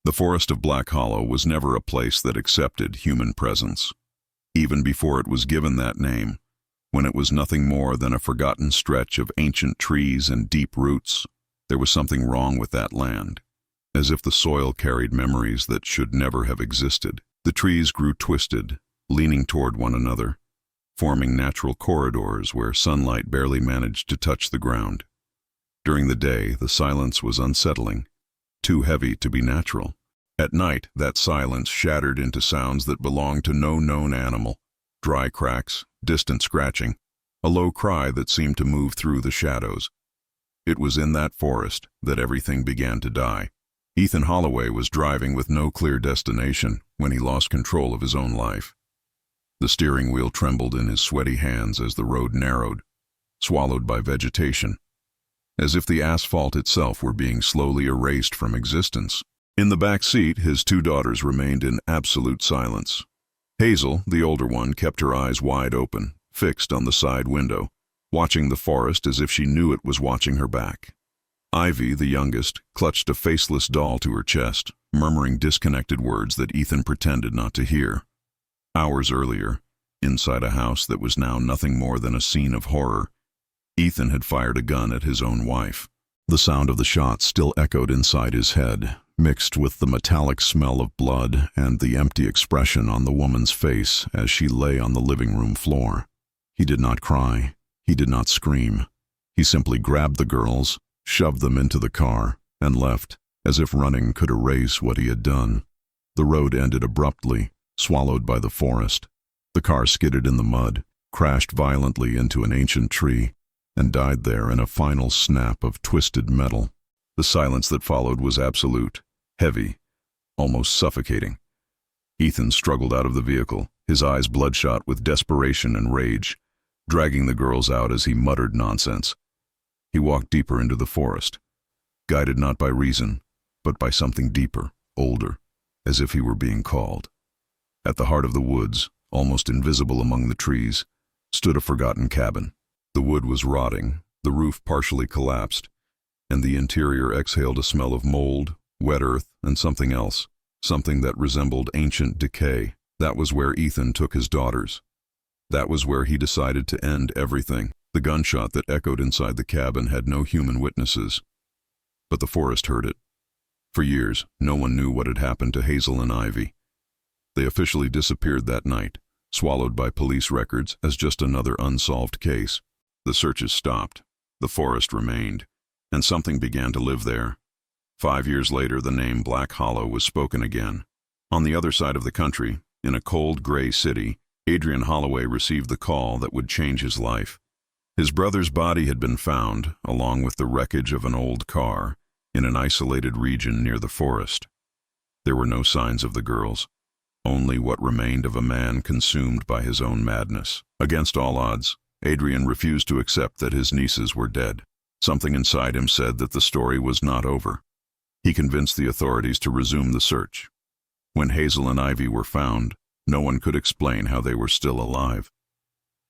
The forest of Black Hollow was never a place that accepted human presence. Even before it was given that name, when it was nothing more than a forgotten stretch of ancient trees and deep roots, there was something wrong with that land, as if the soil carried memories that should never have existed. The trees grew twisted, leaning toward one another, forming natural corridors where sunlight barely managed to touch the ground. During the day, the silence was unsettling, too heavy to be natural. At night, that silence shattered into sounds that belonged to no known animal: dry cracks, distant scratching, a low cry that seemed to move through the shadows. It was in that forest that everything began to die. Ethan Holloway was driving with no clear destination when he lost control of his own life. The steering wheel trembled in his sweaty hands as the road narrowed, swallowed by vegetation, as if the asphalt itself were being slowly erased from existence. In the back seat, his two daughters remained in absolute silence. Hazel, the older one, kept her eyes wide open, fixed on the side window, watching the forest as if she knew it was watching her back. Ivy, the youngest, clutched a faceless doll to her chest, murmuring disconnected words that Ethan pretended not to hear. Hours earlier, inside a house that was now nothing more than a scene of horror, Ethan had fired a gun at his own wife. The sound of the shot still echoed inside his head, mixed with the metallic smell of blood and the empty expression on the woman's face as she lay on the living room floor. He did not cry. He did not scream. He simply grabbed the girls, shoved them into the car, and left, as if running could erase what he had done. The road ended abruptly, swallowed by the forest. The car skidded in the mud, crashed violently into an ancient tree, and died there in a final snap of twisted metal. The silence that followed was absolute, heavy, almost suffocating. Ethan struggled out of the vehicle, his eyes bloodshot with desperation and rage, dragging the girls out as he muttered nonsense. He walked deeper into the forest, guided not by reason, but by something deeper, older, as if he were being called. At the heart of the woods, almost invisible among the trees, stood a forgotten cabin. The wood was rotting, the roof partially collapsed, and the interior exhaled a smell of mold, wet earth, and something else, something that resembled ancient decay. That was where Ethan took his daughters. That was where he decided to end everything. The gunshot that echoed inside the cabin had no human witnesses, but the forest heard it. For years, no one knew what had happened to Hazel and Ivy. They officially disappeared that night, swallowed by police records as just another unsolved case. The searches stopped. The forest remained, and something began to live there. 5 years later, the name Black Hollow was spoken again. On the other side of the country, in a cold, gray city, Adrian Holloway received the call that would change his life. His brother's body had been found, along with the wreckage of an old car, in an isolated region near the forest. There were no signs of the girls, only what remained of a man consumed by his own madness. Against all odds, Adrian refused to accept that his nieces were dead. Something inside him said that the story was not over. He convinced the authorities to resume the search. When Hazel and Ivy were found, no one could explain how they were still alive.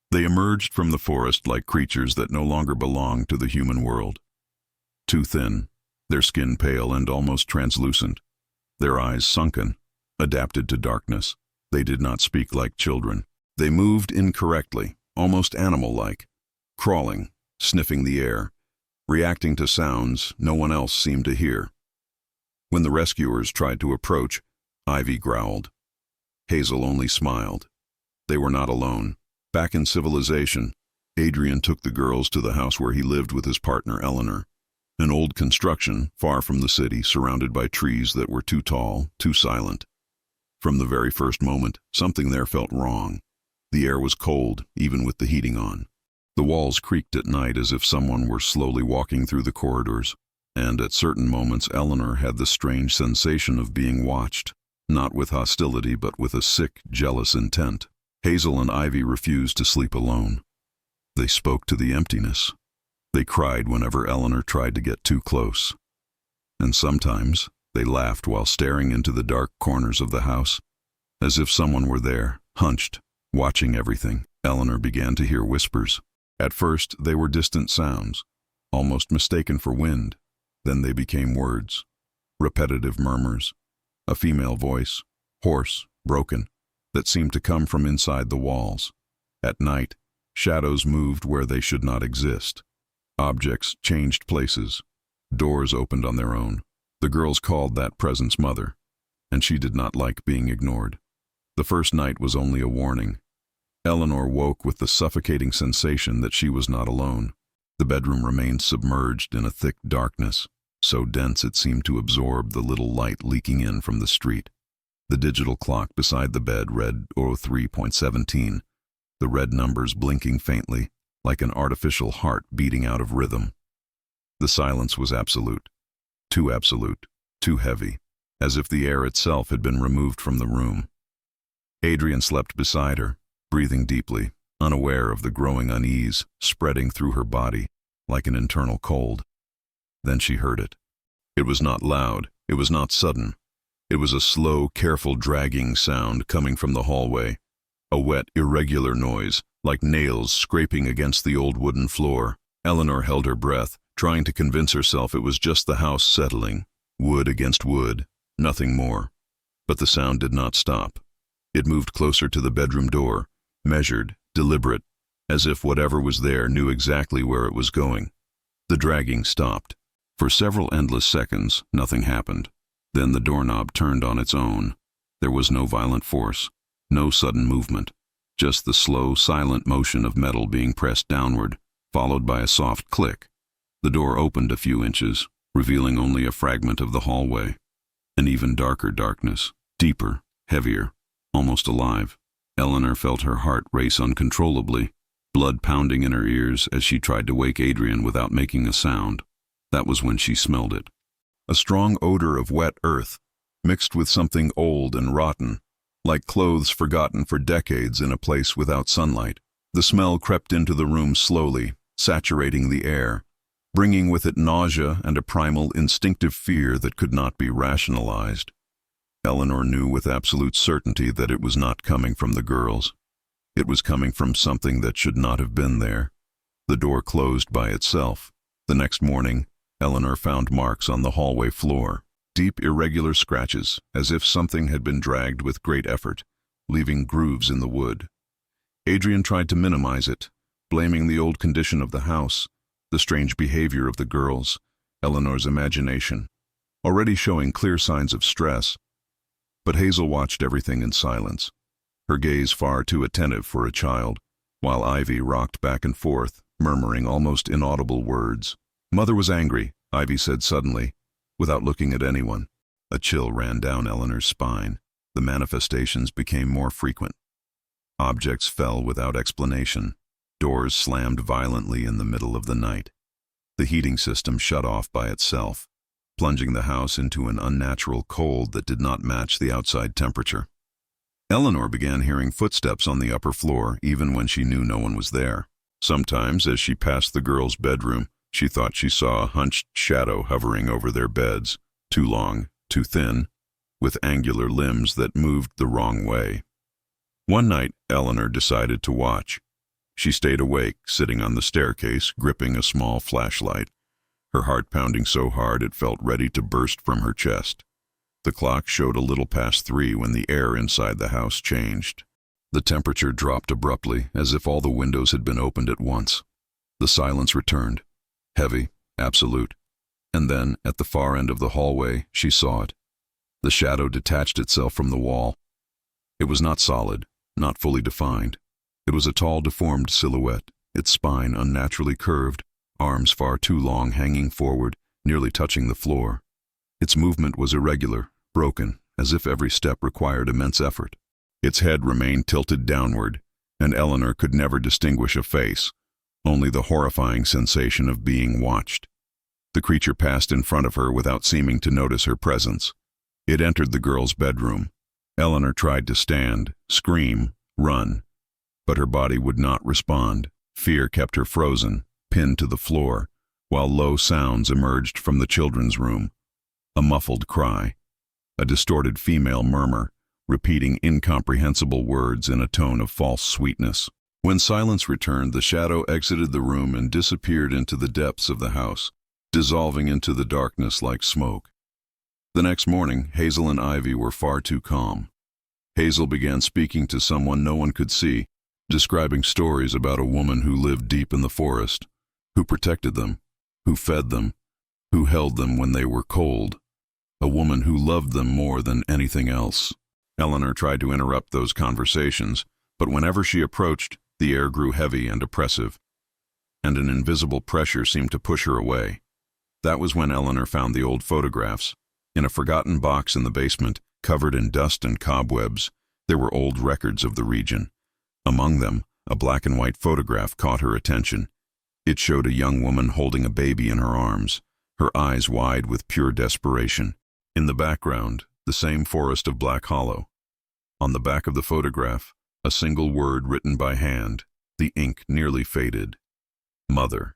They emerged from the forest like creatures that no longer belonged to the human world. Too thin, their skin pale and almost translucent, their eyes sunken, adapted to darkness. They did not speak like children. They moved incorrectly, almost animal-like, crawling, sniffing the air, reacting to sounds no one else seemed to hear. When the rescuers tried to approach, Ivy growled. Hazel only smiled. They were not alone. Back in civilization, Adrian took the girls to the house where he lived with his partner Eleanor. An old construction, far from the city, surrounded by trees that were too tall, too silent. From the very first moment, something there felt wrong. The air was cold, even with the heating on. The walls creaked at night as if someone were slowly walking through the corridors, and at certain moments Eleanor had the strange sensation of being watched, not with hostility but with a sick, jealous intent. Hazel and Ivy refused to sleep alone. They spoke to the emptiness. They cried whenever Eleanor tried to get too close. And sometimes they laughed while staring into the dark corners of the house, as if someone were there, hunched, watching everything. Eleanor began to hear whispers. At first, they were distant sounds, almost mistaken for wind. Then they became words, repetitive murmurs, A female voice, hoarse, broken, that seemed to come from inside the walls. At night, shadows moved where they should not exist. Objects changed places. Doors opened on their own. The girls called that presence mother, and she did not like being ignored. The first night was only a warning. Eleanor woke with the suffocating sensation that she was not alone. The bedroom remained submerged in a thick darkness, so dense it seemed to absorb the little light leaking in from the street. The digital clock beside the bed read 03:17, the red numbers blinking faintly, like an artificial heart beating out of rhythm. The silence was absolute, too heavy, as if the air itself had been removed from the room. Adrian slept beside her, breathing deeply, unaware of the growing unease spreading through her body like an internal cold. Then she heard it. It was not loud, it was not sudden. It was a slow, careful dragging sound coming from the hallway, a wet, irregular noise, like nails scraping against the old wooden floor. Eleanor held her breath, trying to convince herself it was just the house settling, wood against wood, nothing more. But the sound did not stop. It moved closer to the bedroom door, measured, deliberate, as if whatever was there knew exactly where it was going. The dragging stopped. For several endless seconds, nothing happened. Then the doorknob turned on its own. There was no violent force, no sudden movement, just the slow, silent motion of metal being pressed downward, followed by a soft click. The door opened a few inches, revealing only a fragment of the hallway. An even darker darkness, deeper, heavier, almost alive. Eleanor felt her heart race uncontrollably, blood pounding in her ears as she tried to wake Adrian without making a sound. That was when she smelled it. A strong odor of wet earth, mixed with something old and rotten, like clothes forgotten for decades in a place without sunlight. The smell crept into the room slowly, saturating the air, bringing with it nausea and a primal, instinctive fear that could not be rationalized. Eleanor knew with absolute certainty that it was not coming from the girls. It was coming from something that should not have been there. The door closed by itself. The next morning, Eleanor found marks on the hallway floor, deep, irregular scratches, as if something had been dragged with great effort, leaving grooves in the wood. Adrian tried to minimize it, blaming the old condition of the house, the strange behavior of the girls, Eleanor's imagination, already showing clear signs of stress. But Hazel watched everything in silence, her gaze far too attentive for a child, while Ivy rocked back and forth, murmuring almost inaudible words. "Mother was angry," Ivy said suddenly, without looking at anyone. A chill ran down Eleanor's spine. The manifestations became more frequent. Objects fell without explanation. Doors slammed violently in the middle of the night. The heating system shut off by itself, plunging the house into an unnatural cold that did not match the outside temperature. Eleanor began hearing footsteps on the upper floor, even when she knew no one was there. Sometimes, as she passed the girls' bedroom, she thought she saw a hunched shadow hovering over their beds, too long, too thin, with angular limbs that moved the wrong way. One night, Eleanor decided to watch. She stayed awake, sitting on the staircase, gripping a small flashlight, her heart pounding so hard it felt ready to burst from her chest. The clock showed a little past 3 when the air inside the house changed. The temperature dropped abruptly, as if all the windows had been opened at once. The silence returned, heavy, absolute. And then, at the far end of the hallway, she saw it. The shadow detached itself from the wall. It was not solid, not fully defined. It was a tall, deformed silhouette, its spine unnaturally curved, arms far too long hanging forward, nearly touching the floor. Its movement was irregular, broken, as if every step required immense effort. Its head remained tilted downward, and Eleanor could never distinguish a face, only the horrifying sensation of being watched. The creature passed in front of her without seeming to notice her presence. It entered the girl's bedroom. Eleanor tried to stand, scream, run, but her body would not respond. Fear kept her frozen, pinned to the floor, while low sounds emerged from the children's room. A muffled cry, a distorted female murmur, repeating incomprehensible words in a tone of false sweetness. When silence returned, the shadow exited the room and disappeared into the depths of the house, dissolving into the darkness like smoke. The next morning, Hazel and Ivy were far too calm. Hazel began speaking to someone no one could see, describing stories about a woman who lived deep in the forest, who protected them, who fed them, who held them when they were cold, a woman who loved them more than anything else. Eleanor tried to interrupt those conversations, but whenever she approached, the air grew heavy and oppressive, and an invisible pressure seemed to push her away. That was when Eleanor found the old photographs. In a forgotten box in the basement, covered in dust and cobwebs, there were old records of the region. Among them, a black and white photograph caught her attention. It showed a young woman holding a baby in her arms, her eyes wide with pure desperation. In the background, the same forest of Black Hollow. On the back of the photograph, a single word written by hand, the ink nearly faded. Mother.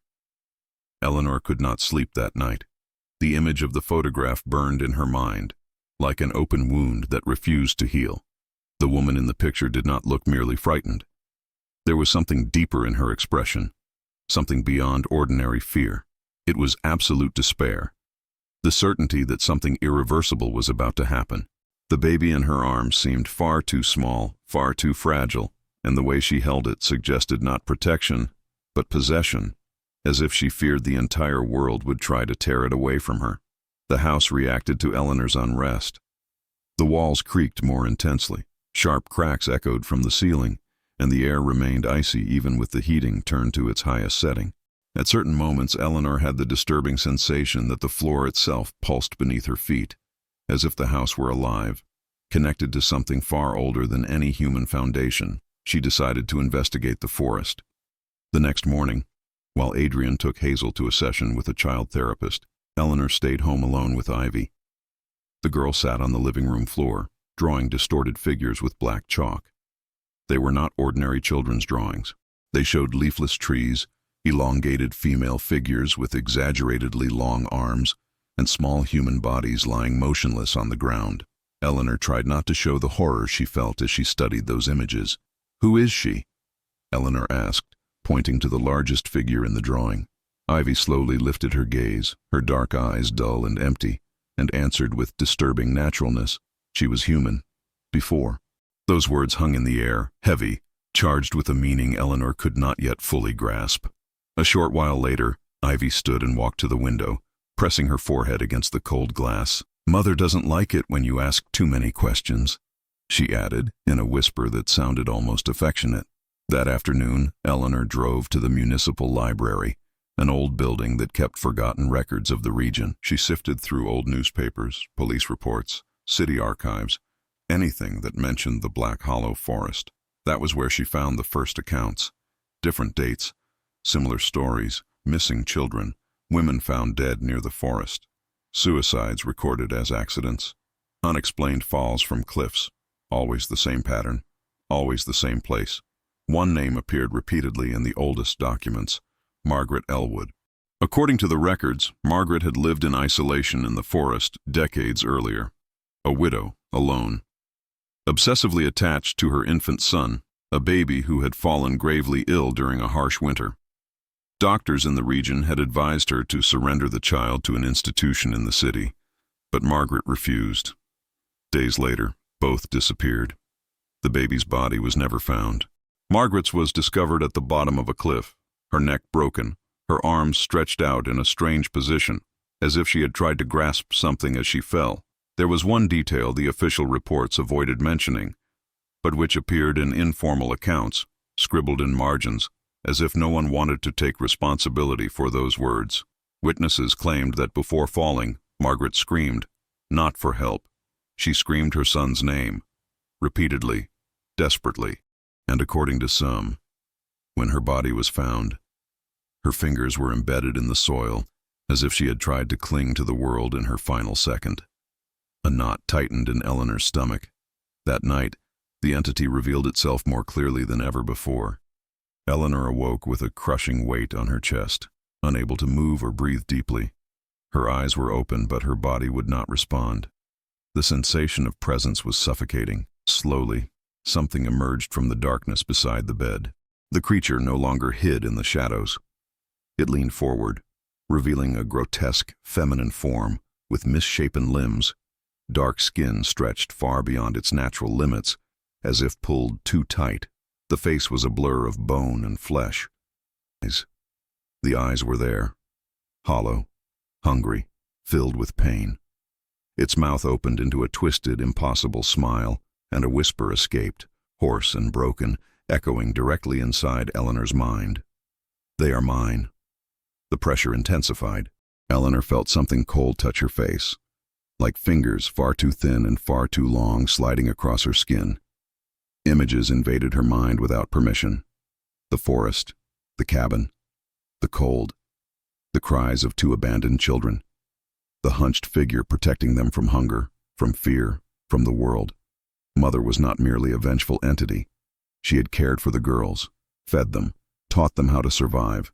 Eleanor could not sleep that night. The image of the photograph burned in her mind, like an open wound that refused to heal. The woman in the picture did not look merely frightened. There was something deeper in her expression, something beyond ordinary fear. It was absolute despair, the certainty that something irreversible was about to happen. The baby in her arms seemed far too small, far too fragile, and the way she held it suggested not protection, but possession, as if she feared the entire world would try to tear it away from her. The house reacted to Eleanor's unrest. The walls creaked more intensely. Sharp cracks echoed from the ceiling, and the air remained icy even with the heating turned to its highest setting. At certain moments, Eleanor had the disturbing sensation that the floor itself pulsed beneath her feet, as if the house were alive, connected to something far older than any human foundation. She decided to investigate the forest. The next morning, while Adrian took Hazel to a session with a child therapist, Eleanor stayed home alone with Ivy. The girl sat on the living room floor, drawing distorted figures with black chalk. They were not ordinary children's drawings. They showed leafless trees, elongated female figures with exaggeratedly long arms, and small human bodies lying motionless on the ground. Eleanor tried not to show the horror she felt as she studied those images. "Who is she?" Eleanor asked, pointing to the largest figure in the drawing. Ivy slowly lifted her gaze, her dark eyes dull and empty, and answered with disturbing naturalness, "She was human. Before." Those words hung in the air, heavy, charged with a meaning Eleanor could not yet fully grasp. A short while later, Ivy stood and walked to the window, pressing her forehead against the cold glass. "Mother doesn't like it when you ask too many questions," she added, in a whisper that sounded almost affectionate. That afternoon, Eleanor drove to the municipal library, an old building that kept forgotten records of the region. She sifted through old newspapers, police reports, city archives, anything that mentioned the Black Hollow forest. That was where she found the first accounts. Different dates, similar stories, missing children, women found dead near the forest, suicides recorded as accidents, unexplained falls from cliffs, always the same pattern, always the same place. One name appeared repeatedly in the oldest documents, Margaret Elwood. According to the records, Margaret had lived in isolation in the forest decades earlier, a widow, alone, obsessively attached to her infant son, a baby who had fallen gravely ill during a harsh winter. Doctors in the region had advised her to surrender the child to an institution in the city, but Margaret refused. Days later, both disappeared. The baby's body was never found. Margaret's was discovered at the bottom of a cliff, her neck broken, her arms stretched out in a strange position, as if she had tried to grasp something as she fell. There was one detail the official reports avoided mentioning, but which appeared in informal accounts, scribbled in margins, as if no one wanted to take responsibility for those words. Witnesses claimed that before falling, Margaret screamed, not for help. She screamed her son's name, repeatedly, desperately. And according to some, when her body was found, her fingers were embedded in the soil, as if she had tried to cling to the world in her final second. A knot tightened in Eleanor's stomach. That night, the entity revealed itself more clearly than ever before. Eleanor awoke with a crushing weight on her chest, unable to move or breathe deeply. Her eyes were open, but her body would not respond. The sensation of presence was suffocating. Slowly, something emerged from the darkness beside the bed. The creature no longer hid in the shadows. It leaned forward, revealing a grotesque, feminine form with misshapen limbs, Dark skin stretched far beyond its natural limits, as if pulled too tight. The face was a blur of bone and flesh. The eyes were there, hollow, hungry, filled with pain. Its mouth opened into a twisted, impossible smile, and a whisper escaped, hoarse and broken, echoing directly inside Eleanor's mind. "They are mine." The pressure intensified. Eleanor felt something cold touch her face, like fingers far too thin and far too long sliding across her skin. Images invaded her mind without permission. The forest, the cabin, the cold, the cries of two abandoned children, the hunched figure protecting them from hunger, from fear, from the world. Mother was not merely a vengeful entity. She had cared for the girls, fed them, taught them how to survive,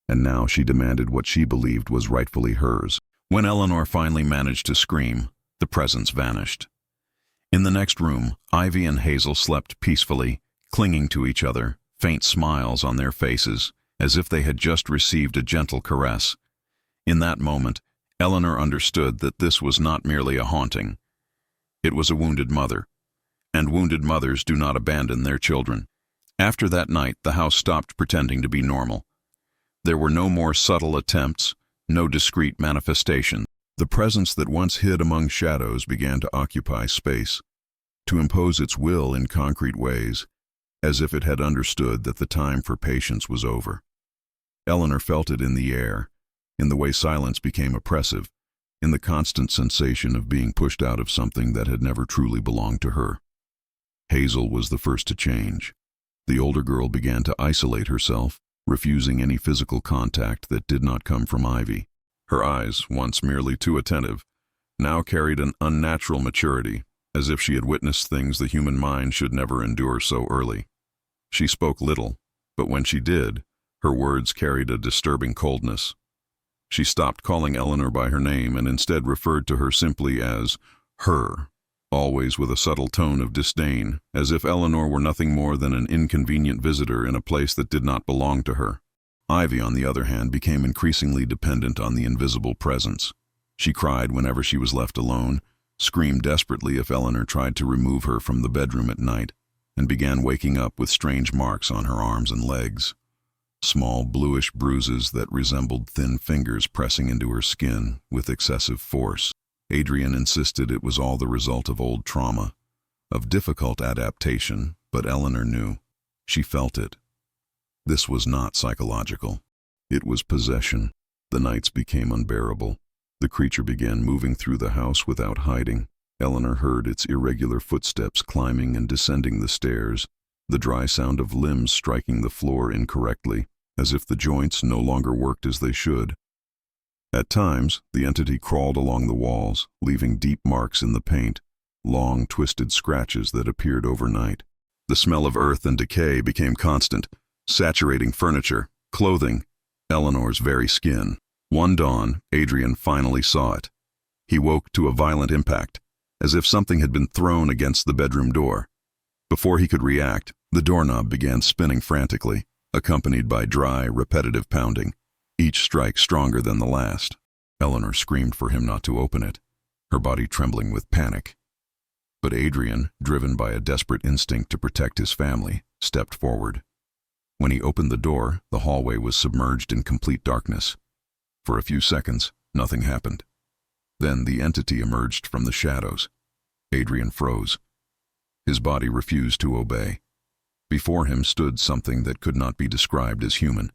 and now she demanded what she believed was rightfully hers. When Eleanor finally managed to scream, the presence vanished. In the next room, Ivy and Hazel slept peacefully, clinging to each other, faint smiles on their faces, as if they had just received a gentle caress. In that moment, Eleanor understood that this was not merely a haunting. It was a wounded mother, and wounded mothers do not abandon their children. After that night, the house stopped pretending to be normal. There were no more subtle attempts, no discreet manifestation. The presence that once hid among shadows began to occupy space, to impose its will in concrete ways, as if it had understood that the time for patience was over. Eleanor felt it in the air, in the way silence became oppressive, in the constant sensation of being pushed out of something that had never truly belonged to her. Hazel was the first to change. The older girl began to isolate herself, refusing any physical contact that did not come from Ivy. Her eyes, once merely too attentive, now carried an unnatural maturity, as if she had witnessed things the human mind should never endure so early. She spoke little, but when she did, her words carried a disturbing coldness. She stopped calling Eleanor by her name and instead referred to her simply as her, always with a subtle tone of disdain, as if Eleanor were nothing more than an inconvenient visitor in a place that did not belong to her. Ivy, on the other hand, became increasingly dependent on the invisible presence. She cried whenever she was left alone, screamed desperately if Eleanor tried to remove her from the bedroom at night, and began waking up with strange marks on her arms and legs. Small bluish bruises that resembled thin fingers pressing into her skin with excessive force. Adrian insisted it was all the result of old trauma, of difficult adaptation, but Eleanor knew. She felt it. This was not psychological. It was possession. The nights became unbearable. The creature began moving through the house without hiding. Eleanor heard its irregular footsteps climbing and descending the stairs, the dry sound of limbs striking the floor incorrectly, as if the joints no longer worked as they should. At times, the entity crawled along the walls, leaving deep marks in the paint, long, twisted scratches that appeared overnight. The smell of earth and decay became constant, saturating furniture, clothing, Eleanor's very skin. One dawn, Adrian finally saw it. He woke to a violent impact, as if something had been thrown against the bedroom door. Before he could react, the doorknob began spinning frantically, accompanied by dry, repetitive pounding, each strike stronger than the last. Eleanor screamed for him not to open it, her body trembling with panic. But Adrian, driven by a desperate instinct to protect his family, stepped forward. When he opened the door, the hallway was submerged in complete darkness. For a few seconds, nothing happened. Then the entity emerged from the shadows. Adrian froze. His body refused to obey. Before him stood something that could not be described as human,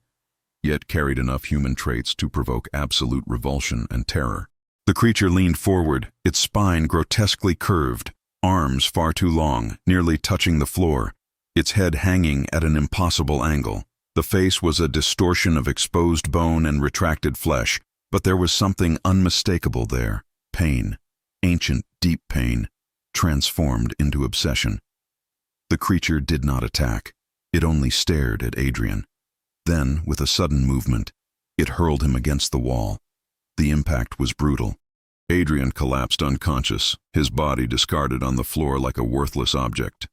yet carried enough human traits to provoke absolute revulsion and terror. The creature leaned forward, its spine grotesquely curved, arms far too long, nearly touching the floor, its head hanging at an impossible angle. The face was a distortion of exposed bone and retracted flesh, but there was something unmistakable there. Pain, ancient, deep pain, transformed into obsession. The creature did not attack. It only stared at Adrian. Then, with a sudden movement, it hurled him against the wall. The impact was brutal. Adrian collapsed unconscious, his body discarded on the floor like a worthless object.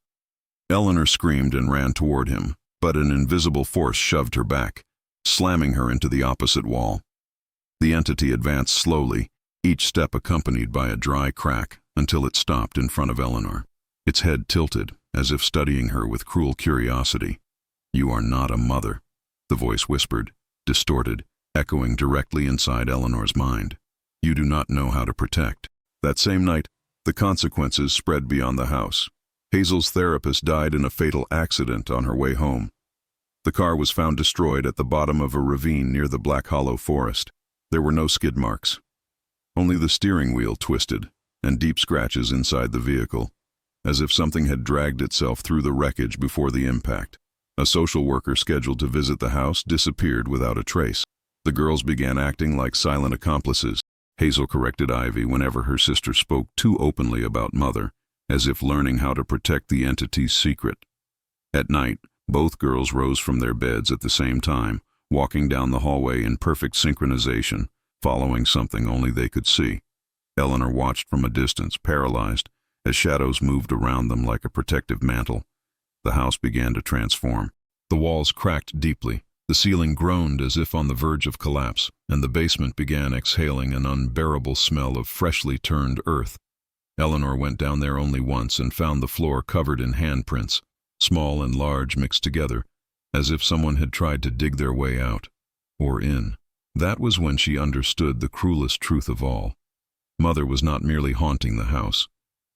Eleanor screamed and ran toward him, but an invisible force shoved her back, slamming her into the opposite wall. The entity advanced slowly, each step accompanied by a dry crack, until it stopped in front of Eleanor. Its head tilted, as if studying her with cruel curiosity. "You are not a mother," the voice whispered, distorted, echoing directly inside Eleanor's mind. "You do not know how to protect." That same night, the consequences spread beyond the house. Hazel's therapist died in a fatal accident on her way home. The car was found destroyed at the bottom of a ravine near the Black Hollow forest. There were no skid marks. Only the steering wheel twisted, and deep scratches inside the vehicle, as if something had dragged itself through the wreckage before the impact. A social worker scheduled to visit the house disappeared without a trace. The girls began acting like silent accomplices. Hazel corrected Ivy whenever her sister spoke too openly about Mother, as if learning how to protect the entity's secret. At night, both girls rose from their beds at the same time, walking down the hallway in perfect synchronization, following something only they could see. Eleanor watched from a distance, paralyzed, as shadows moved around them like a protective mantle. The house began to transform. The walls cracked deeply, the ceiling groaned as if on the verge of collapse, and the basement began exhaling an unbearable smell of freshly turned earth. Eleanor went down there only once and found the floor covered in handprints, small and large mixed together, as if someone had tried to dig their way out, or in. That was when she understood the cruelest truth of all. Mother was not merely haunting the house.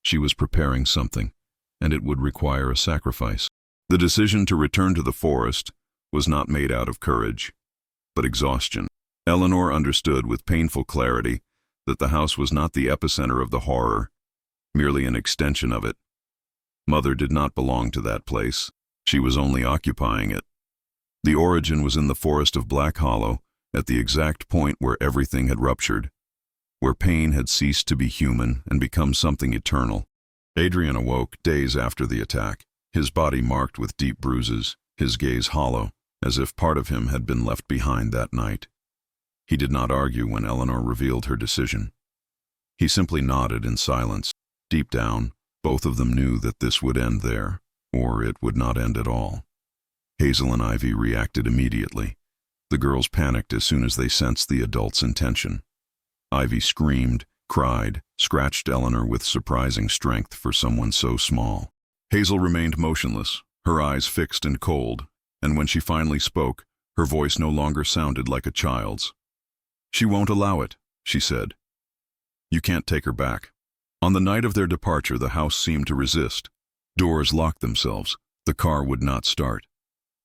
She was preparing something, and it would require a sacrifice. The decision to return to the forest was not made out of courage, but exhaustion. Eleanor understood with painful clarity that the house was not the epicenter of the horror, merely an extension of it. Mother did not belong to that place. She was only occupying it. The origin was in the forest of Black Hollow, at the exact point where everything had ruptured, where pain had ceased to be human and become something eternal. Adrian awoke days after the attack, his body marked with deep bruises, his gaze hollow, as if part of him had been left behind that night. He did not argue when Eleanor revealed her decision. He simply nodded in silence. Deep down, both of them knew that this would end there, or it would not end at all. Hazel and Ivy reacted immediately. The girls panicked as soon as they sensed the adult's intention. Ivy screamed, cried, scratched Eleanor with surprising strength for someone so small. Hazel remained motionless, her eyes fixed and cold, and when she finally spoke, her voice no longer sounded like a child's. "She won't allow it," she said. "You can't take her back." On the night of their departure, the house seemed to resist. Doors locked themselves. The car would not start.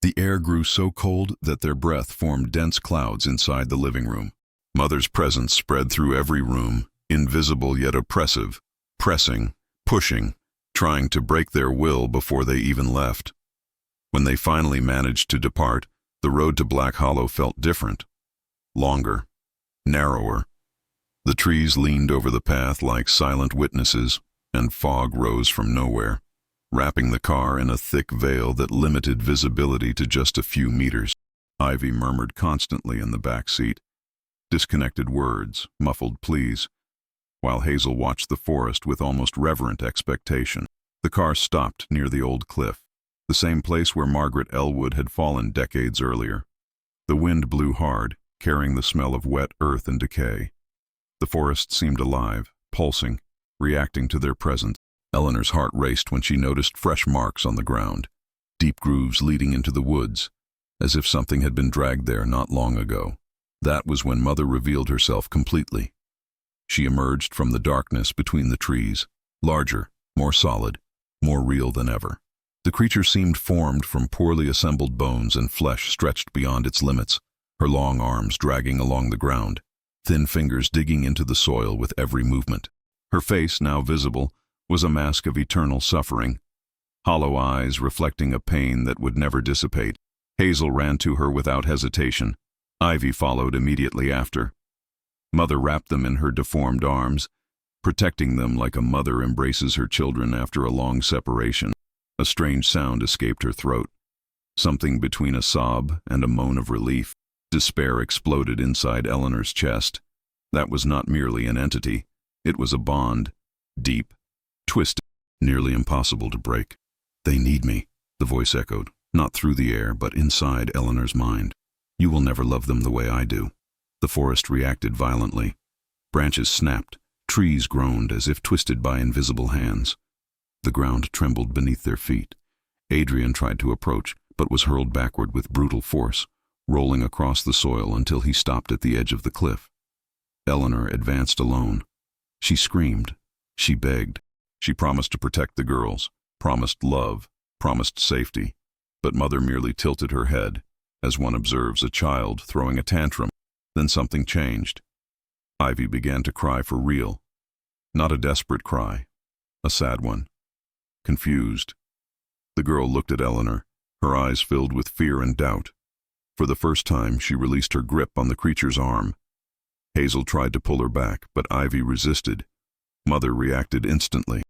The air grew so cold that their breath formed dense clouds inside the living room. Mother's presence spread through every room, invisible yet oppressive, pressing, pushing, trying to break their will before they even left. When they finally managed to depart, the road to Black Hollow felt different. Longer, narrower. The trees leaned over the path like silent witnesses, and fog rose from nowhere, wrapping the car in a thick veil that limited visibility to just a few meters. Ivy murmured constantly in the back seat, disconnected words, muffled pleas, while Hazel watched the forest with almost reverent expectation. The car stopped near the old cliff, the same place where Margaret Elwood had fallen decades earlier. The wind blew hard, carrying the smell of wet earth and decay. The forest seemed alive, pulsing, reacting to their presence. Eleanor's heart raced when she noticed fresh marks on the ground, deep grooves leading into the woods, as if something had been dragged there not long ago. That was when Mother revealed herself completely. She emerged from the darkness between the trees, larger, more solid, more real than ever. The creature seemed formed from poorly assembled bones and flesh stretched beyond its limits, her long arms dragging along the ground, thin fingers digging into the soil with every movement. Her face, now visible, was a mask of eternal suffering, hollow eyes reflecting a pain that would never dissipate. Hazel ran to her without hesitation. Ivy followed immediately after. Mother wrapped them in her deformed arms, protecting them like a mother embraces her children after a long separation. A strange sound escaped her throat, something between a sob and a moan of relief. Despair exploded inside Eleanor's chest. That was not merely an entity. It was a bond, deep, twisted, nearly impossible to break. "They need me," the voice echoed, not through the air, but inside Eleanor's mind. "You will never love them the way I do." The forest reacted violently. Branches snapped, Trees groaned as if twisted by invisible hands. The ground trembled beneath their feet. Adrian tried to approach, but was hurled backward with brutal force, rolling across the soil until he stopped at the edge of the cliff. Eleanor advanced alone. She screamed. She begged. She promised to protect the girls, promised love, promised safety. But Mother merely tilted her head, as one observes a child throwing a tantrum. Then something changed. Ivy began to cry for real. Not a desperate cry, a sad one. Confused. The girl looked at Eleanor, her eyes filled with fear and doubt. For the first time, she released her grip on the creature's arm. Hazel tried to pull her back, but Ivy resisted. Mother reacted instantly.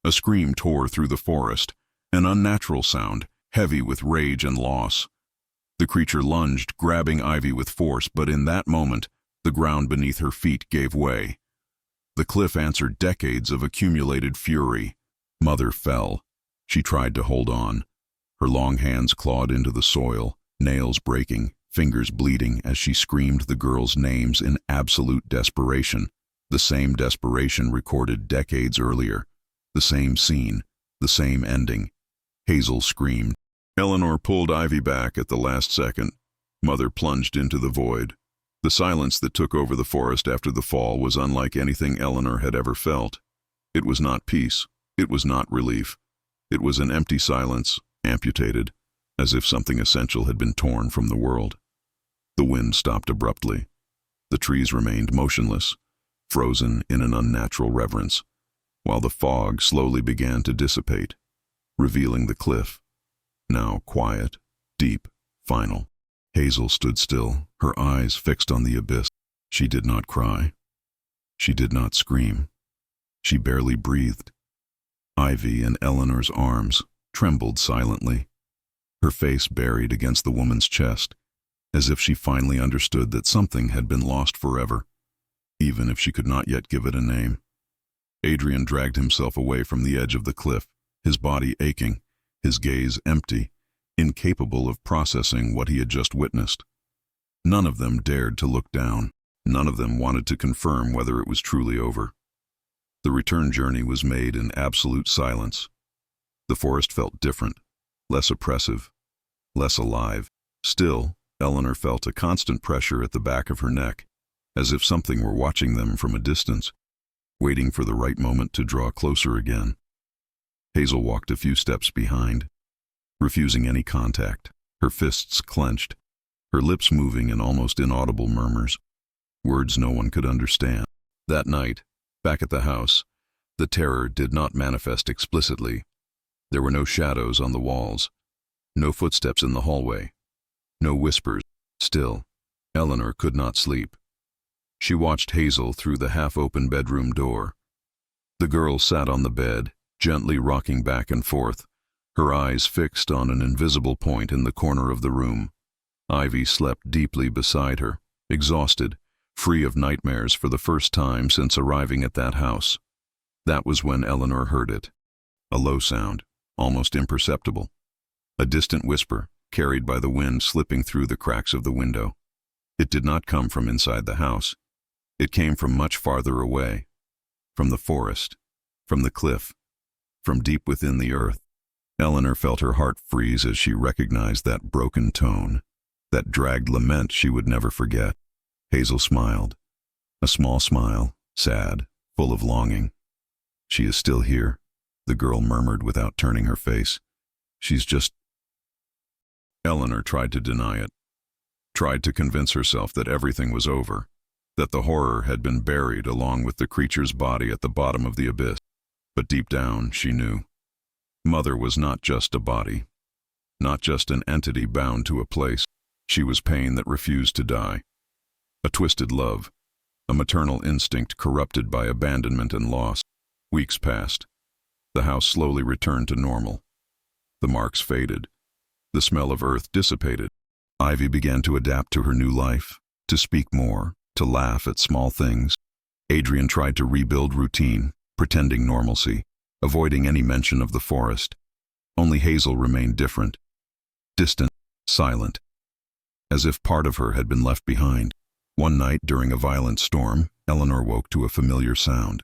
A scream tore through the forest, an unnatural sound, heavy with rage and loss. The creature lunged, grabbing Ivy with force, but in that moment, the ground beneath her feet gave way. The cliff answered decades of accumulated fury. Mother fell. She tried to hold on. Her long hands clawed into the soil, nails breaking, fingers bleeding as she screamed the girls' names in absolute desperation. The same desperation recorded decades earlier. The same scene, the same ending. Hazel screamed. Eleanor pulled Ivy back at the last second. Mother plunged into the void. The silence that took over the forest after the fall was unlike anything Eleanor had ever felt. It was not peace. It was not relief. It was an empty silence, amputated, as if something essential had been torn from the world. The wind stopped abruptly. The trees remained motionless, frozen in an unnatural reverence, while the fog slowly began to dissipate, revealing the cliff, now quiet, deep, final. Hazel stood still, her eyes fixed on the abyss. She did not cry. She did not scream. She barely breathed. Ivy, in Eleanor's arms, trembled silently, her face buried against the woman's chest, as if she finally understood that something had been lost forever, even if she could not yet give it a name. Adrian dragged himself away from the edge of the cliff, his body aching, his gaze empty, incapable of processing what he had just witnessed. None of them dared to look down. None of them wanted to confirm whether it was truly over. The return journey was made in absolute silence. The forest felt different, less oppressive, less alive. Still, Eleanor felt a constant pressure at the back of her neck, as if something were watching them from a distance, waiting for the right moment to draw closer again. Hazel walked a few steps behind, refusing any contact, her fists clenched, her lips moving in almost inaudible murmurs, words no one could understand. That night, back at the house, the terror did not manifest explicitly. There were no shadows on the walls, no footsteps in the hallway, no whispers. Still, Eleanor could not sleep. She watched Hazel through the half-open bedroom door. The girl sat on the bed, gently rocking back and forth, her eyes fixed on an invisible point in the corner of the room. Ivy slept deeply beside her, exhausted, free of nightmares for the first time since arriving at that house. That was when Eleanor heard it. A low sound, almost imperceptible. A distant whisper, carried by the wind slipping through the cracks of the window. It did not come from inside the house. It came from much farther away. From the forest, from the cliff, from deep within the earth. Eleanor felt her heart freeze as she recognized that broken tone, that dragged lament she would never forget. Hazel smiled. A small smile, sad, full of longing. "She is still here," the girl murmured without turning her face. "She's just—" Eleanor tried to deny it, tried to convince herself that everything was over, that the horror had been buried along with the creature's body at the bottom of the abyss. But deep down, she knew. Mother was not just a body, not just an entity bound to a place. She was pain that refused to die. A twisted love, a maternal instinct corrupted by abandonment and loss. Weeks passed. The house slowly returned to normal. The marks faded. The smell of earth dissipated. Ivy began to adapt to her new life, to speak more, to laugh at small things. Adrian tried to rebuild routine, pretending normalcy, avoiding any mention of the forest. Only Hazel remained different, distant, silent, as if part of her had been left behind. One night during a violent storm, Eleanor woke to a familiar sound.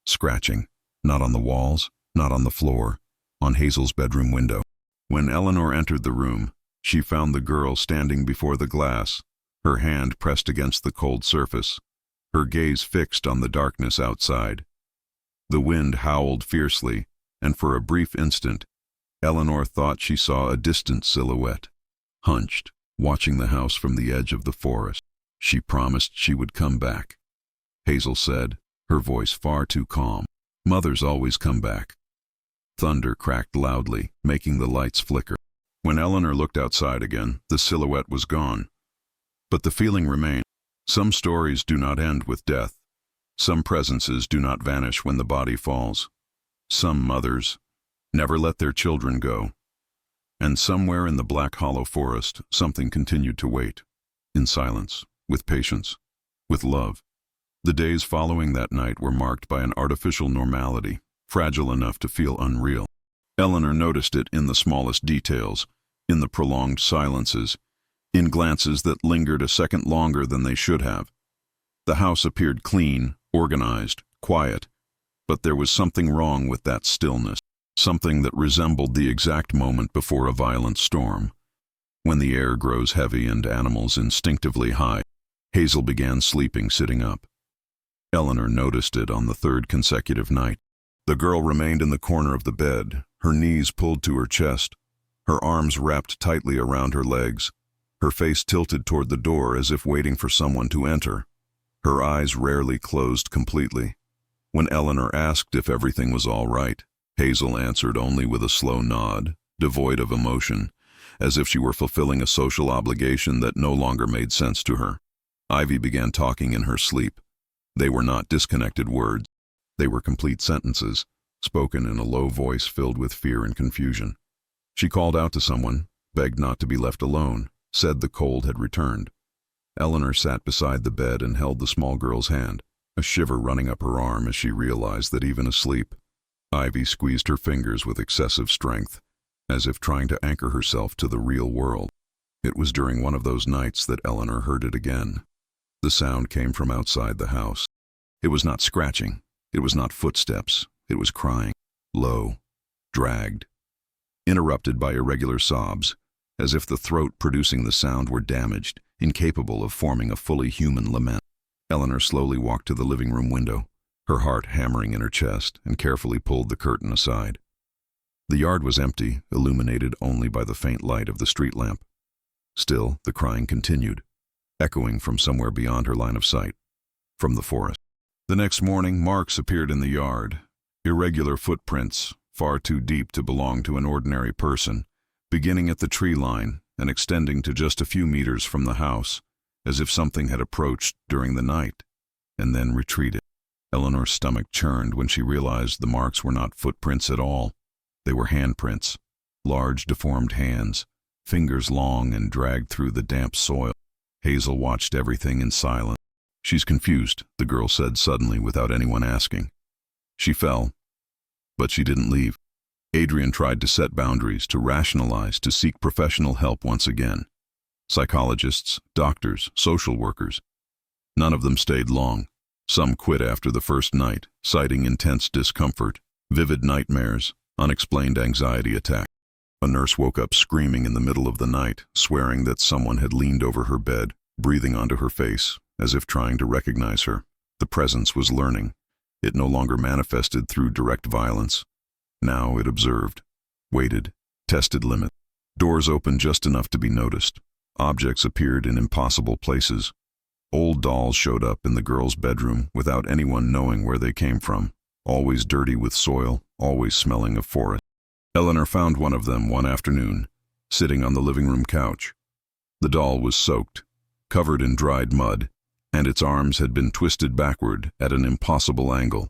scratching, not on the walls, not on the floor, on Hazel's bedroom window. When Eleanor entered the room, she found the girl standing before the glass, her hand pressed against the cold surface, her gaze fixed on the darkness outside. The wind howled fiercely, and for a brief instant, Eleanor thought she saw a distant silhouette, hunched, watching the house from the edge of the forest. She promised she would come back, Hazel said, her voice far too calm. Mothers always come back. Thunder cracked loudly, making the lights flicker. When Eleanor looked outside again, the silhouette was gone. But the feeling remained. Some stories do not end with death. Some presences do not vanish when the body falls. Some mothers never let their children go. And somewhere in the black hollow forest, something continued to wait. In silence, with patience, with love. The days following that night were marked by an artificial normality, fragile enough to feel unreal. Eleanor noticed it in the smallest details, in the prolonged silences, in glances that lingered a second longer than they should have. The house appeared clean, organized, quiet, but there was something wrong with that stillness, something that resembled the exact moment before a violent storm. When the air grows heavy and animals instinctively hide, Hazel began sleeping sitting up. Eleanor noticed it on the third consecutive night. The girl remained in the corner of the bed, her knees pulled to her chest, her arms wrapped tightly around her legs, her face tilted toward the door as if waiting for someone to enter. Her eyes rarely closed completely. When Eleanor asked if everything was all right, Hazel answered only with a slow nod, devoid of emotion, as if she were fulfilling a social obligation that no longer made sense to her. Ivy began talking in her sleep. They were not disconnected words. They were complete sentences, spoken in a low voice filled with fear and confusion. She called out to someone, begged not to be left alone, said the cold had returned. Eleanor sat beside the bed and held the small girl's hand, a shiver running up her arm as she realized that even asleep, Ivy squeezed her fingers with excessive strength, as if trying to anchor herself to the real world. It was during one of those nights that Eleanor heard it again. The sound came from outside the house. It was not scratching. It was not footsteps. It was crying, low, dragged, interrupted by irregular sobs, as if the throat producing the sound were damaged, incapable of forming a fully human lament. Eleanor slowly walked to the living room window, her heart hammering in her chest, and carefully pulled the curtain aside. The yard was empty, illuminated only by the faint light of the street lamp. Still, the crying continued, echoing from somewhere beyond her line of sight, from the forest. The next morning, marks appeared in the yard, irregular footprints, far too deep to belong to an ordinary person, beginning at the tree line and extending to just a few meters from the house, as if something had approached during the night, and then retreated. Eleanor's stomach churned when she realized the marks were not footprints at all. They were handprints, large deformed hands, fingers long and dragged through the damp soil. Hazel watched everything in silence. "She's confused," the girl said suddenly without anyone asking. She fell, but she didn't leave. Adrian tried to set boundaries, to rationalize, to seek professional help once again. Psychologists, doctors, social workers. None of them stayed long. Some quit after the first night, citing intense discomfort, vivid nightmares, unexplained anxiety attacks. A nurse woke up screaming in the middle of the night, swearing that someone had leaned over her bed, breathing onto her face, as if trying to recognize her. The presence was learning. It no longer manifested through direct violence. Now it observed, waited, tested limits. Doors opened just enough to be noticed. Objects appeared in impossible places. Old dolls showed up in the girl's bedroom without anyone knowing where they came from, always dirty with soil, always smelling of forest. Eleanor found one of them one afternoon, sitting on the living room couch. The doll was soaked, covered in dried mud, and its arms had been twisted backward at an impossible angle.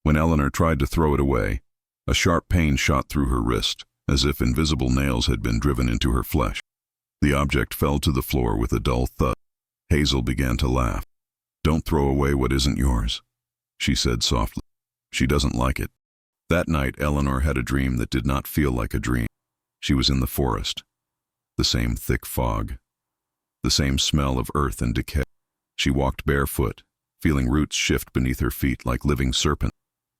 When Eleanor tried to throw it away, a sharp pain shot through her wrist, as if invisible nails had been driven into her flesh. The object fell to the floor with a dull thud. Hazel began to laugh. "Don't throw away what isn't yours," she said softly. "She doesn't like it." That night, Eleanor had a dream that did not feel like a dream. She was in the forest. The same thick fog. The same smell of earth and decay. She walked barefoot, feeling roots shift beneath her feet like living serpents.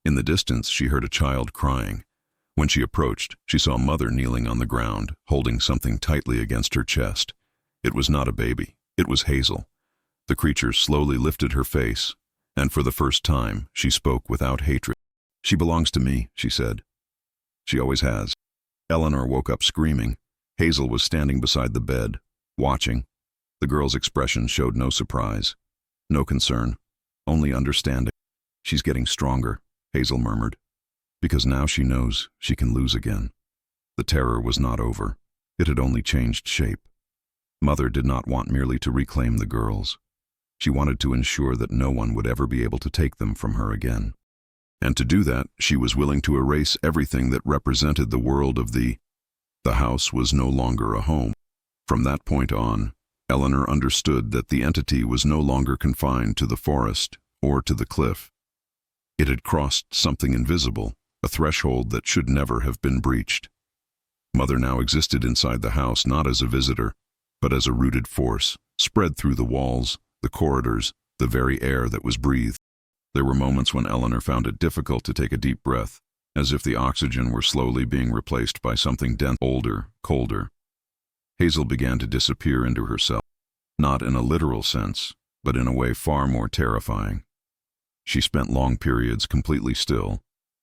In the distance, she heard a child crying. When she approached, she saw Mother kneeling on the ground, holding something tightly against her chest. It was not a baby. It was Hazel. The creature slowly lifted her face, and for the first time, she spoke without hatred. "She belongs to me," she said. "She always has." Eleanor woke up screaming. Hazel was standing beside the bed, watching. The girl's expression showed no surprise, no concern, only understanding. "She's getting stronger," Hazel murmured, "because now she knows she can lose again." The terror was not over. It had only changed shape. Mother did not want merely to reclaim the girls. She wanted to ensure that no one would ever be able to take them from her again. And to do that, she was willing to erase everything that represented the world of the house was no longer a home. From that point on, Eleanor understood that the entity was no longer confined to the forest or to the cliff. It had crossed something invisible, a threshold that should never have been breached. Mother now existed inside the house not as a visitor, but as a rooted force, spread through the walls, the corridors, the very air that was breathed. There were moments when Eleanor found it difficult to take a deep breath, as if the oxygen were slowly being replaced by something dense, older, colder. Hazel began to disappear into herself, not in a literal sense, but in a way far more terrifying. She spent long periods completely still,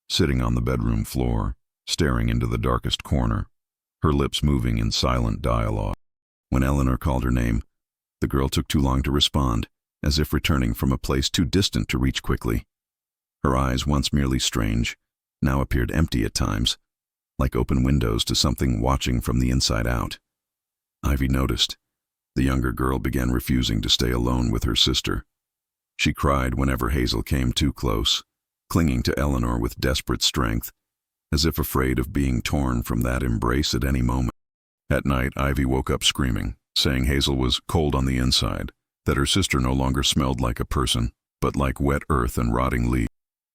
sitting on the bedroom floor, staring into the darkest corner, her lips moving in silent dialogue. When Eleanor called her name, the girl took too long to respond, as if returning from a place too distant to reach quickly. Her eyes, once merely strange, now appeared empty at times, like open windows to something watching from the inside out. Ivy noticed. The younger girl began refusing to stay alone with her sister. She cried whenever Hazel came too close, clinging to Eleanor with desperate strength, as if afraid of being torn from that embrace at any moment. At night, Ivy woke up screaming, saying Hazel was cold on the inside, that her sister no longer smelled like a person, but like wet earth and rotting leaves.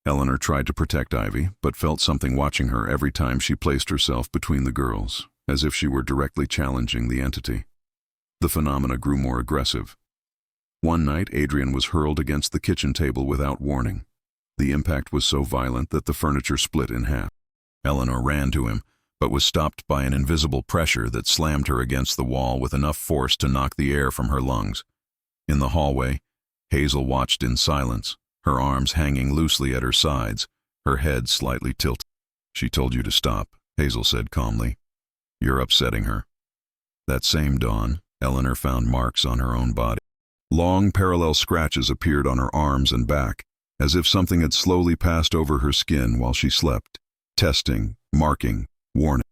Eleanor tried to protect Ivy, but felt something watching her every time she placed herself between the girls, as if she were directly challenging the entity. The phenomena grew more aggressive. One night, Adrian was hurled against the kitchen table without warning. The impact was so violent that the furniture split in half. Eleanor ran to him, but was stopped by an invisible pressure that slammed her against the wall with enough force to knock the air from her lungs. In the hallway, Hazel watched in silence, her arms hanging loosely at her sides, her head slightly tilted. "She told you to stop," Hazel said calmly. "You're upsetting her." That same dawn, Eleanor found marks on her own body. Long parallel scratches appeared on her arms and back, as if something had slowly passed over her skin while she slept. Testing, marking, warning.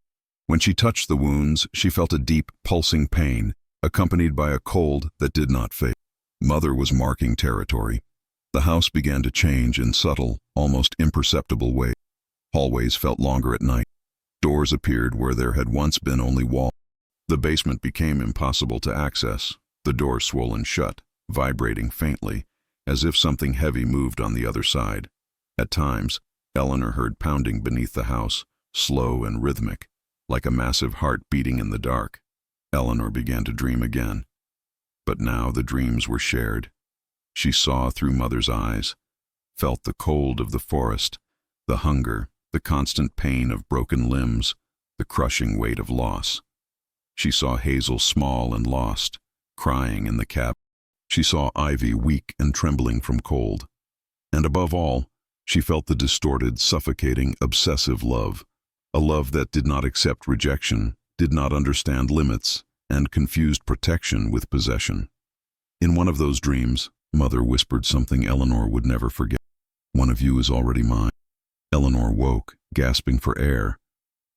When she touched the wounds, she felt a deep, pulsing pain, accompanied by a cold that did not fade. Mother was marking territory. The house began to change in subtle, almost imperceptible ways. Hallways felt longer at night. Doors appeared where there had once been only walls. The basement became impossible to access, the door swollen shut, vibrating faintly, as if something heavy moved on the other side. At times, Eleanor heard pounding beneath the house, slow and rhythmic, like a massive heart beating in the dark. Eleanor began to dream again. But now the dreams were shared. She saw through Mother's eyes, felt the cold of the forest, the hunger, the constant pain of broken limbs, the crushing weight of loss. She saw Hazel small and lost, crying in the cabin. She saw Ivy weak and trembling from cold. And above all, she felt the distorted, suffocating, obsessive love, a love that did not accept rejection, did not understand limits, and confused protection with possession. In one of those dreams, Mother whispered something Eleanor would never forget. "One of you is already mine." Eleanor woke, gasping for air.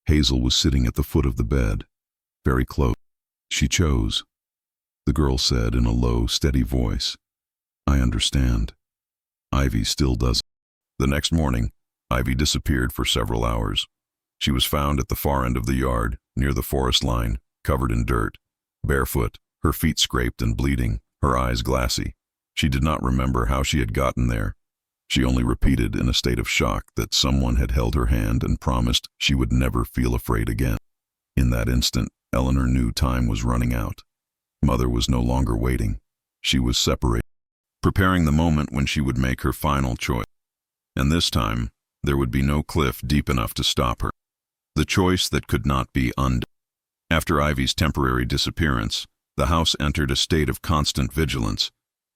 Hazel was sitting at the foot of the bed, very close. "She chose," the girl said in a low, steady voice. "I understand. Ivy still doesn't." The next morning, Ivy disappeared for several hours. She was found at the far end of the yard, near the forest line, covered in dirt, barefoot, her feet scraped and bleeding, her eyes glassy. She did not remember how she had gotten there. She only repeated in a state of shock that someone had held her hand and promised she would never feel afraid again. In that instant, Eleanor knew time was running out. Mother was no longer waiting. She was separated, preparing the moment when she would make her final choice. And this time, There would be no cliff deep enough to stop her. The choice that could not be undone. After Ivy's temporary disappearance, the house entered a state of constant vigilance,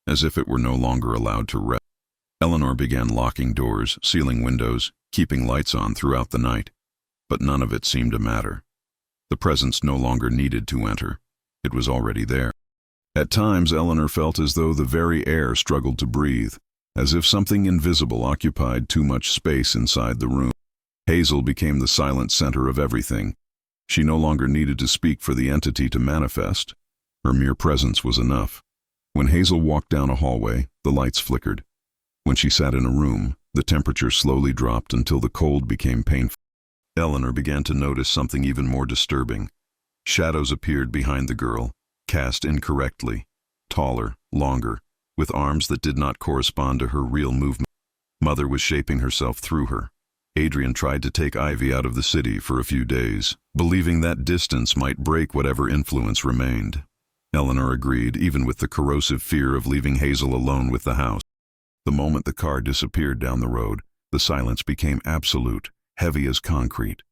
as if it were no longer allowed to rest. Eleanor began locking doors, sealing windows, keeping lights on throughout the night. But none of it seemed to matter. The presence no longer needed to enter. It was already there. At times, Eleanor felt as though the very air struggled to breathe, as if something invisible occupied too much space inside the room. Hazel became the silent center of everything. She no longer needed to speak for the entity to manifest. Her mere presence was enough. When Hazel walked down a hallway, the lights flickered. When she sat in a room, the temperature slowly dropped until the cold became painful. Eleanor began to notice something even more disturbing. Shadows appeared behind the girl, cast incorrectly, taller, longer, with arms that did not correspond to her real movement. Mother was shaping herself through her. Adrian tried to take Ivy out of the city for a few days, believing that distance might break whatever influence remained. Eleanor agreed, even with the corrosive fear of leaving Hazel alone with the house. The moment the car disappeared down the road, the silence became absolute, heavy as concrete.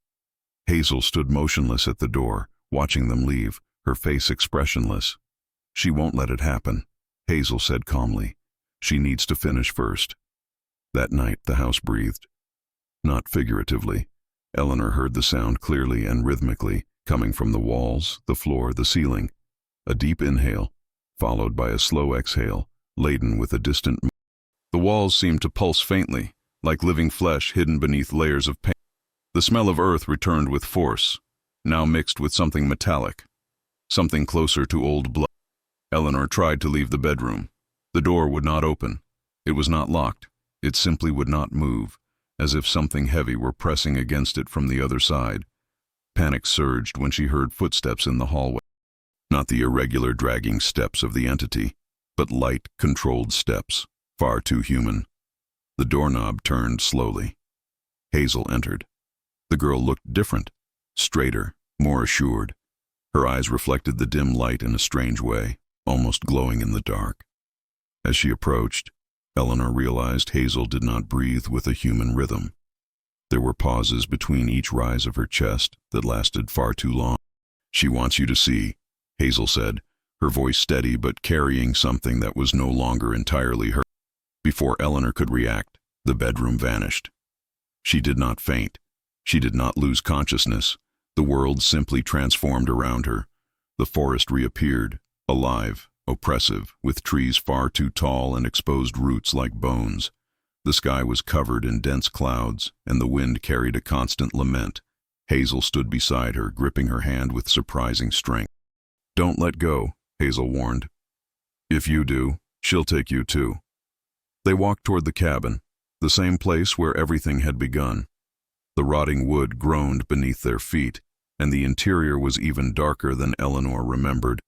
Hazel stood motionless at the door, watching them leave, her face expressionless. "She won't let it happen," Hazel said calmly. "She needs to finish first." That night, the house breathed. Not figuratively. Eleanor heard the sound clearly and rhythmically, coming from the walls, the floor, the ceiling. A deep inhale, followed by a slow exhale, laden with a distant. The walls seemed to pulse faintly, like living flesh hidden beneath layers of paint. The smell of earth returned with force, now mixed with something metallic, something closer to old blood. Eleanor tried to leave the bedroom. The door would not open. It was not locked. It simply would not move, as if something heavy were pressing against it from the other side. Panic surged when she heard footsteps in the hallway. Not the irregular dragging steps of the entity, but light, controlled steps, far too human. The doorknob turned slowly. Hazel entered. The girl looked different, straighter, more assured. Her eyes reflected the dim light in a strange way, almost glowing in the dark. As she approached, Eleanor realized Hazel did not breathe with a human rhythm. There were pauses between each rise of her chest that lasted far too long. "She wants you to see," Hazel said, her voice steady but carrying something that was no longer entirely her. Before Eleanor could react, the bedroom vanished. She did not faint. She did not lose consciousness. The world simply transformed around her. The forest reappeared, alive, oppressive, with trees far too tall and exposed roots like bones. The sky was covered in dense clouds, and the wind carried a constant lament. Hazel stood beside her, gripping her hand with surprising strength. "Don't let go," Hazel warned. "If you do, she'll take you too." They walked toward the cabin, the same place where everything had begun. The rotting wood groaned beneath their feet, and the interior was even darker than Eleanor remembered.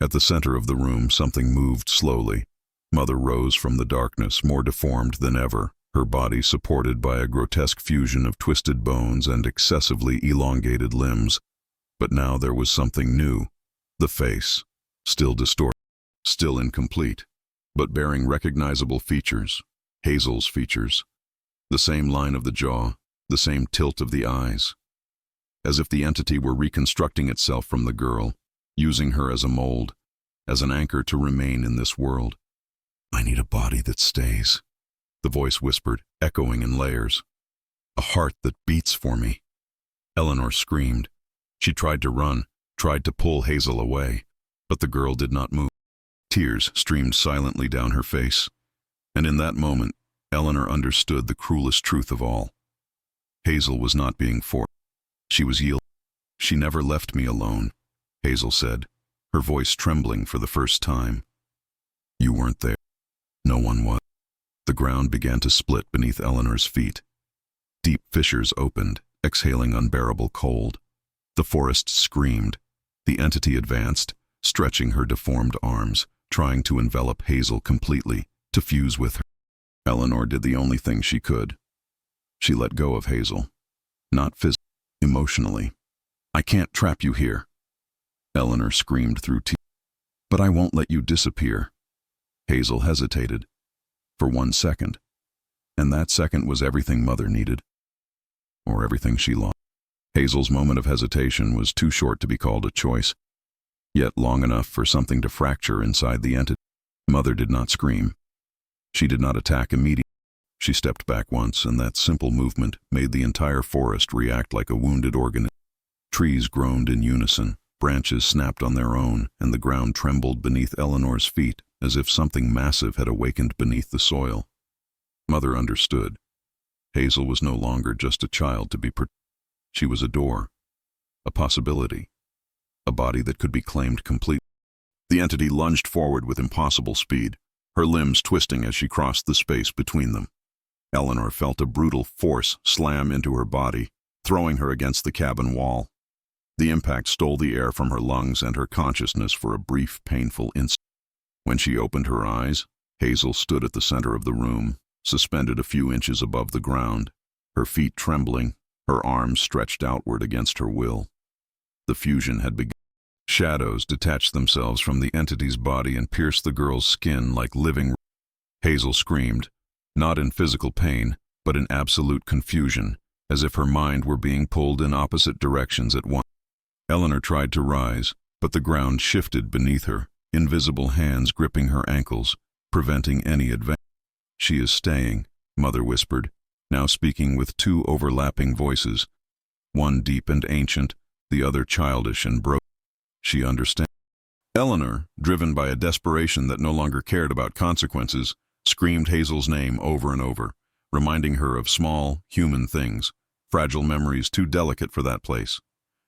At the center of the room, something moved slowly. Mother rose from the darkness, more deformed than ever, her body supported by a grotesque fusion of twisted bones and excessively elongated limbs. But now there was something new. The face, still distorted, still incomplete, but bearing recognizable features, Hazel's features. The same line of the jaw, the same tilt of the eyes. As if the entity were reconstructing itself from the girl, using her as a mold, as an anchor to remain in this world. "I need a body that stays," the voice whispered, echoing in layers. "A heart that beats for me." Eleanor screamed. She tried to run, tried to pull Hazel away, but the girl did not move. Tears streamed silently down her face, and in that moment, Eleanor understood the cruelest truth of all. Hazel was not being forced. She was yielding. "She never left me alone," Hazel said, her voice trembling for the first time. "You weren't there. No one was." The ground began to split beneath Eleanor's feet. Deep fissures opened, exhaling unbearable cold. The forest screamed. The entity advanced, stretching her deformed arms, trying to envelop Hazel completely, to fuse with her. Eleanor did the only thing she could. She let go of Hazel. Not physically, emotionally. "I can't trap you here," Eleanor screamed through tears. "But I won't let you disappear." Hazel hesitated. For 1 second. And that second was everything Mother needed, or everything she lost. Hazel's moment of hesitation was too short to be called a choice, yet long enough for something to fracture inside the entity. Mother did not scream. She did not attack immediately. She stepped back once, and that simple movement made the entire forest react like a wounded organism. Trees groaned in unison, branches snapped on their own, and the ground trembled beneath Eleanor's feet as if something massive had awakened beneath the soil. Mother understood. Hazel was no longer just a child to be protected. She was a door, a possibility, a body that could be claimed completely. The entity lunged forward with impossible speed, her limbs twisting as she crossed the space between them. Eleanor felt a brutal force slam into her body, throwing her against the cabin wall. The impact stole the air from her lungs and her consciousness for a brief, painful instant. When she opened her eyes, Hazel stood at the center of the room, suspended a few inches above the ground, her feet trembling, her arms stretched outward against her will. The fusion had begun. Shadows detached themselves from the entity's body and pierced the girl's skin like living. Hazel screamed, not in physical pain, but in absolute confusion, as if her mind were being pulled in opposite directions at once. Eleanor tried to rise, but the ground shifted beneath her, invisible hands gripping her ankles, preventing any advance. "She is staying," Mother whispered, now speaking with two overlapping voices, one deep and ancient, the other childish and broken. "She understands." Eleanor, driven by a desperation that no longer cared about consequences, screamed Hazel's name over and over, reminding her of small, human things, fragile memories too delicate for that place.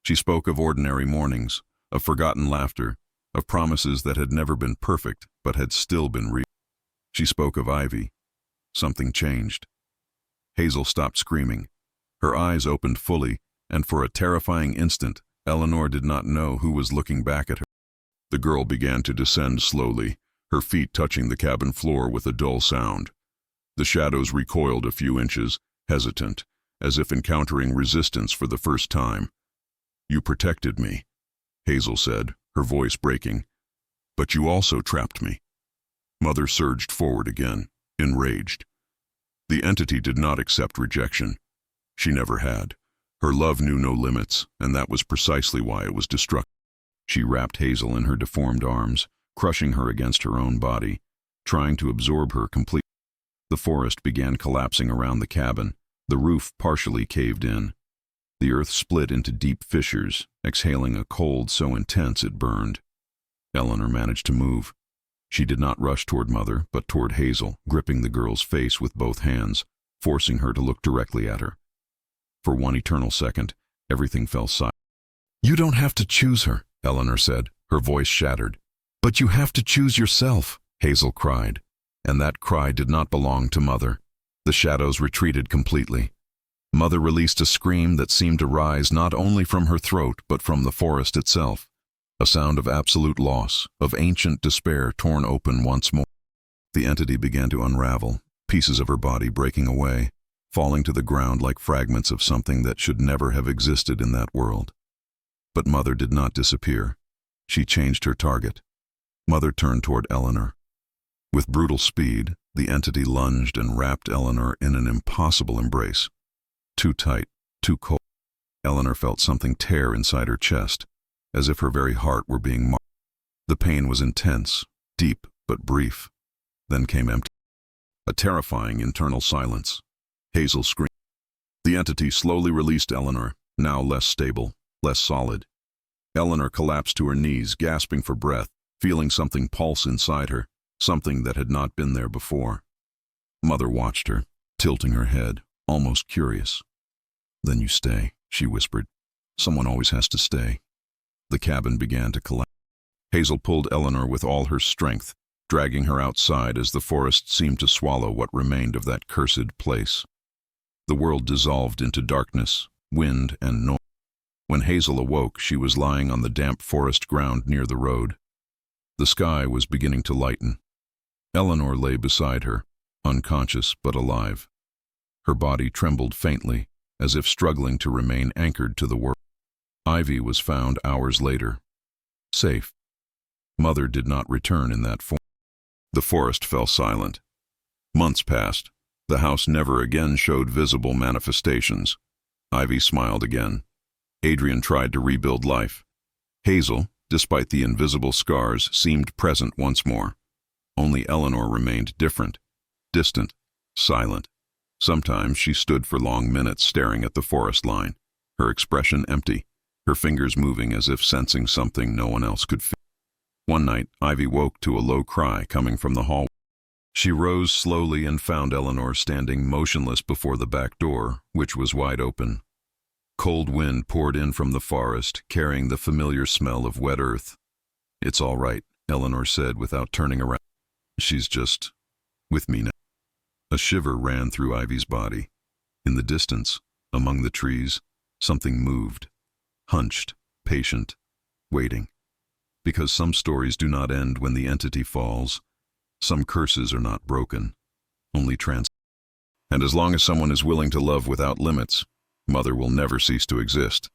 She spoke of ordinary mornings, of forgotten laughter, of promises that had never been perfect but had still been real. She spoke of Ivy. Something changed. Hazel stopped screaming. Her eyes opened fully, and for a terrifying instant, Eleanor did not know who was looking back at her. The girl began to descend slowly, her feet touching the cabin floor with a dull sound. The shadows recoiled a few inches, hesitant, as if encountering resistance for the first time. "You protected me," Hazel said, her voice breaking. "But you also trapped me." Mother surged forward again, enraged. The entity did not accept rejection. She never had. Her love knew no limits, and that was precisely why it was destructive. She wrapped Hazel in her deformed arms, crushing her against her own body, trying to absorb her completely. The forest began collapsing around the cabin. The roof partially caved in. The earth split into deep fissures, exhaling a cold so intense it burned. Eleanor managed to move. She did not rush toward Mother, but toward Hazel, gripping the girl's face with both hands, forcing her to look directly at her. For one eternal second, everything fell silent. "You don't have to choose her," Eleanor said, her voice shattered. "But you have to choose yourself," Hazel cried. And that cry did not belong to Mother. The shadows retreated completely. Mother released a scream that seemed to rise not only from her throat but from the forest itself. A sound of absolute loss, of ancient despair torn open once more. The entity began to unravel, pieces of her body breaking away, falling to the ground like fragments of something that should never have existed in that world. But Mother did not disappear. She changed her target. Mother turned toward Eleanor. With brutal speed, the entity lunged and wrapped Eleanor in an impossible embrace. Too tight, too cold. Eleanor felt something tear inside her chest, as if her very heart were being marked. The pain was intense, deep, but brief. Then came empty. A terrifying internal silence. Hazel screamed. The entity slowly released Eleanor, now less stable, less solid. Eleanor collapsed to her knees, gasping for breath, feeling something pulse inside her, something that had not been there before. Mother watched her, tilting her head, almost curious. "Then you stay," she whispered. "Someone always has to stay." The cabin began to collapse. Hazel pulled Eleanor with all her strength, dragging her outside as the forest seemed to swallow what remained of that cursed place. The world dissolved into darkness, wind, and noise. When Hazel awoke, she was lying on the damp forest ground near the road. The sky was beginning to lighten. Eleanor lay beside her, unconscious but alive. Her body trembled faintly, as if struggling to remain anchored to the world. Ivy was found hours later. Safe. Mother did not return in that form. The forest fell silent. Months passed. The house never again showed visible manifestations. Ivy smiled again. Adrian tried to rebuild life. Hazel, despite the invisible scars, seemed present once more. Only Eleanor remained different, distant, silent. Sometimes she stood for long minutes staring at the forest line, her expression empty, her fingers moving as if sensing something no one else could feel. One night, Ivy woke to a low cry coming from the hall. She rose slowly and found Eleanor standing motionless before the back door, which was wide open. Cold wind poured in from the forest, carrying the familiar smell of wet earth. "It's all right," Eleanor said without turning around. "She's just with me now." A shiver ran through Ivy's body. In the distance, among the trees, something moved, hunched, patient, waiting. Because some stories do not end when the entity falls, some curses are not broken, only And as long as someone is willing to love without limits, Mother will never cease to exist.